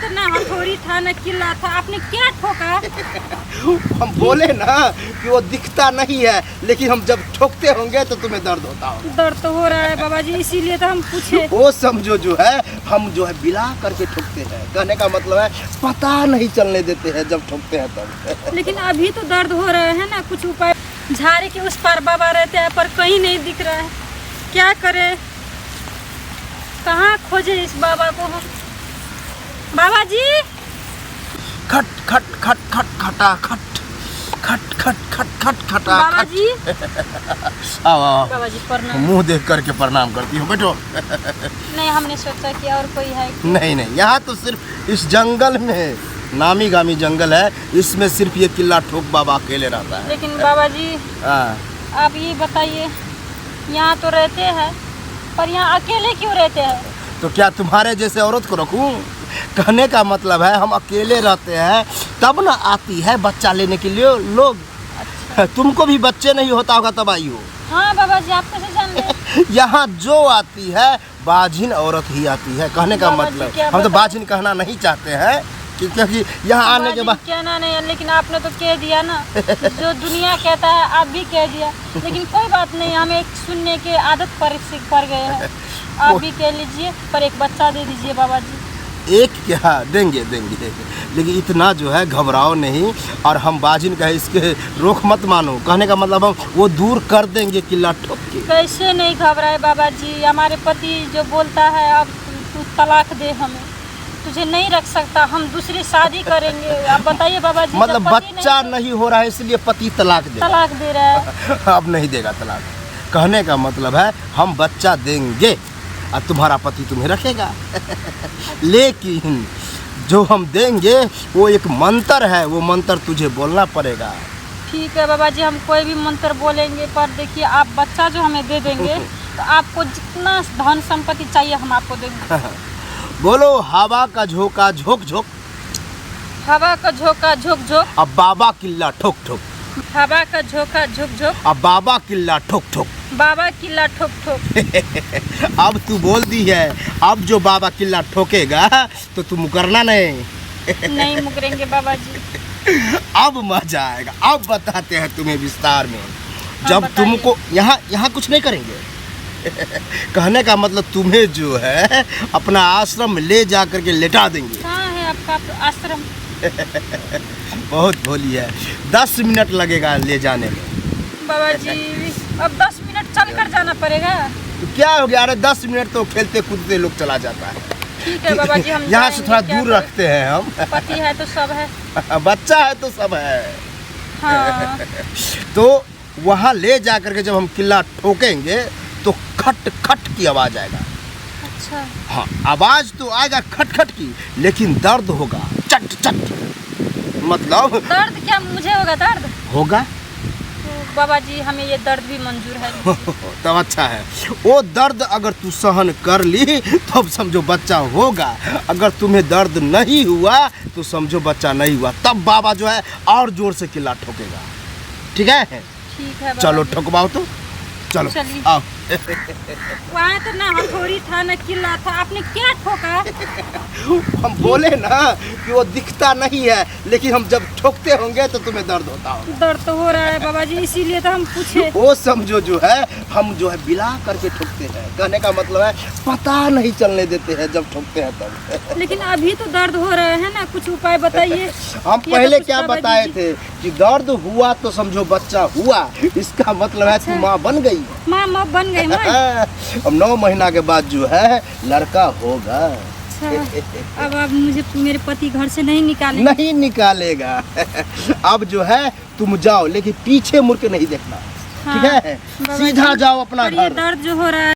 तो ना हथौड़ी था ना किला था, आपने क्या ठोका? हम बोले ना कि वो दिखता नहीं है, लेकिन हम जब ठोकते होंगे तो तुम्हें दर्द होता होगा। दर्द तो हो रहा है बाबा जी, इसीलिए तो हम पूछे। वो समझो जो है हम जो है बिला करके ठोकते हैं, कहने का मतलब है पता नहीं चलने देते हैं जब ठोकते हैं तब। लेकिन अभी तो दर्द हो रहा है ना, कुछ उपाय। झाड़ी के उस पार बाबा रहते हैं पर कहीं नहीं दिख रहा है, क्या करे, कहाँ खोजे इस बाबा को हम? बाबा जी खट खट खट खट खटा खट खट खट खट खट खटा बाबा खट। जी आओ आओ, बाबा जी प्रणाम। मुंह देख करके प्रणाम करती हो, बैठो। नहीं, हमने सोचा कि और कोई है। नहीं नहीं, यहाँ तो सिर्फ इस जंगल में, नामी गामी जंगल है, इसमें सिर्फ ये किला ठोक बाबा अकेले रहता है। लेकिन बाबा जी हाँ, आप ये बताइए, यहाँ तो रहते हैं पर यहाँ अकेले क्यों रहते हैं? तो क्या तुम्हारे जैसे औरत को रखूं? कहने का मतलब है हम अकेले रहते हैं तब ना आती है बच्चा लेने के लिए लोग। अच्छा। तुमको भी बच्चे नहीं होता होगा तब आई हो। हाँ बाबा जी, आप कैसे जान गए? यहाँ जो आती है बाझिन औरत ही आती है, कहने का बाबा जी, मतलब क्या हम तो बता- बाझिन कहना नहीं चाहते हैं क्योंकि यहाँ आने के बाद क्या ना नहीं, लेकिन आपने तो कह दिया ना, जो दुनिया कहता है आप भी कह दिया। लेकिन कोई बात नहीं, हमें एक सुनने के आदत पड़ गए हैं। आप भी कह लीजिए, पर एक बच्चा दे दीजिए बाबा जी। एक क्या देंगे देंगे, लेकिन इतना जो है घबराओ नहीं, और हम बाजिन का इसके रोक मत मानो, कहने का मतलब हम वो दूर कर देंगे किला ठोक के। कैसे नहीं घबराए बाबा जी, हमारे पति जो बोलता है अब तू तलाक दे, हमें तुझे नहीं रख सकता, हम दूसरी शादी करेंगे। आप बताइए बाबा जी, मतलब जब पति बच्चा नहीं हो रहा है इसलिए पति तलाक दे, तलाक दे रहा है। अब नहीं देगा तलाक। कहने का मतलब है हम बच्चा देंगे और तुम्हारा पति तुम्हें रखेगा। लेकिन जो हम देंगे वो एक मंत्र है, वो मंत्र तुझे बोलना पड़ेगा। ठीक है बाबा जी, हम कोई भी मंत्र बोलेंगे, पर देखिए आप बच्चा जो हमें दे देंगे तो आपको जितना धन संपत्ति चाहिए हम आपको देंगे। बोलो हवा का झोंका झोंक झोंक, हवा का झोंका झोंक झोंक, अब बाबा किल्ला ठोक ठोक, हवा का झोंका झोंक झोंक, अब बाबा किल्ला ठोक ठोक। बाबा किला ठोक ठोक। अब तू बोल दी है, अब जो बाबा किल्ला ठोकेगा तो तू मुकरना नहीं। नहीं मुकरेंगे बाबा जी। अब मजा आएगा, अब बताते हैं तुम्हें विस्तार में। हाँ, जब बताइए। तुमको यहाँ कुछ नहीं करेंगे। कहने का मतलब तुम्हें जो है अपना आश्रम में ले जा करके लेटा देंगे। कहाँ है आपका आश्रम? बहुत भोली है, 10 मिनट लगेगा ले जाने में। बाबा जी अब 10 मिनट चल कर जाना पड़ेगा। तो क्या हो गया, अरे 10 मिनट तो खेलते कूदते लोग चला जाता है। ठीक है बाबा जी, हम यहाँ से जाएंगे, थोड़ा क्या दूर करें? रखते हैं हम। पति है तो सब है। बच्चा है तो सब है। हाँ। तो वहाँ ले जा करके जब हम किला ठोकेंगे तो खट खट की आवाज आएगा। अच्छा। हाँ, आवाज तो आएगा खट खट की, लेकिन दर्द होगा चट चट, मतलब दर्द क्या मुझे होगा? दर्द होगा। तो बाबा जी हमें ये दर्द भी मंजूर है। तब अच्छा है, वो दर्द अगर तू सहन कर ली तब समझो बच्चा होगा, अगर तुम्हें दर्द नहीं हुआ तो समझो बच्चा नहीं हुआ। तब बाबा जो है और जोर से किला ठोकेगा। ठीक है, ठीक है बाबा चलो जी। ठोकवाओ तो, चलो चलिए। आओ। वहाँ तो ना हथौड़ी था ना किला था, आपने क्या ठोका? हम बोले ना कि वो दिखता नहीं है, लेकिन हम जब ठोकते होंगे तो तुम्हें दर्द होता होगा। दर्द तो हो रहा है बाबा जी, इसीलिए तो हम पूछे। वो समझो जो है हम जो है बिला करके ठोकते हैं, कहने का मतलब है पता नहीं चलने देते हैं जब ठोकते हैं तब। लेकिन अभी तो दर्द हो रहा है ना, कुछ उपाय बताइए। हम तो पहले कुछ क्या बाबा बताए जी- थे कि दर्द हुआ तो समझो बच्चा हुआ, इसका मतलब है तू अच्छा। माँ बन गई। माँ माँ बन गई माँ। अब 9 महीना के बाद जो है लड़का होगा। अच्छा, अब आप मुझे मेरे पति घर से नहीं निकालेंगे? नहीं निकालेगा। अब जो है तुम जाओ, लेकिन पीछे मुड़ के नहीं देखना। हाँ, ठीक है, बाबा सीधा जी, जाओ अपना और ये घर। दर्द जो हो रहा है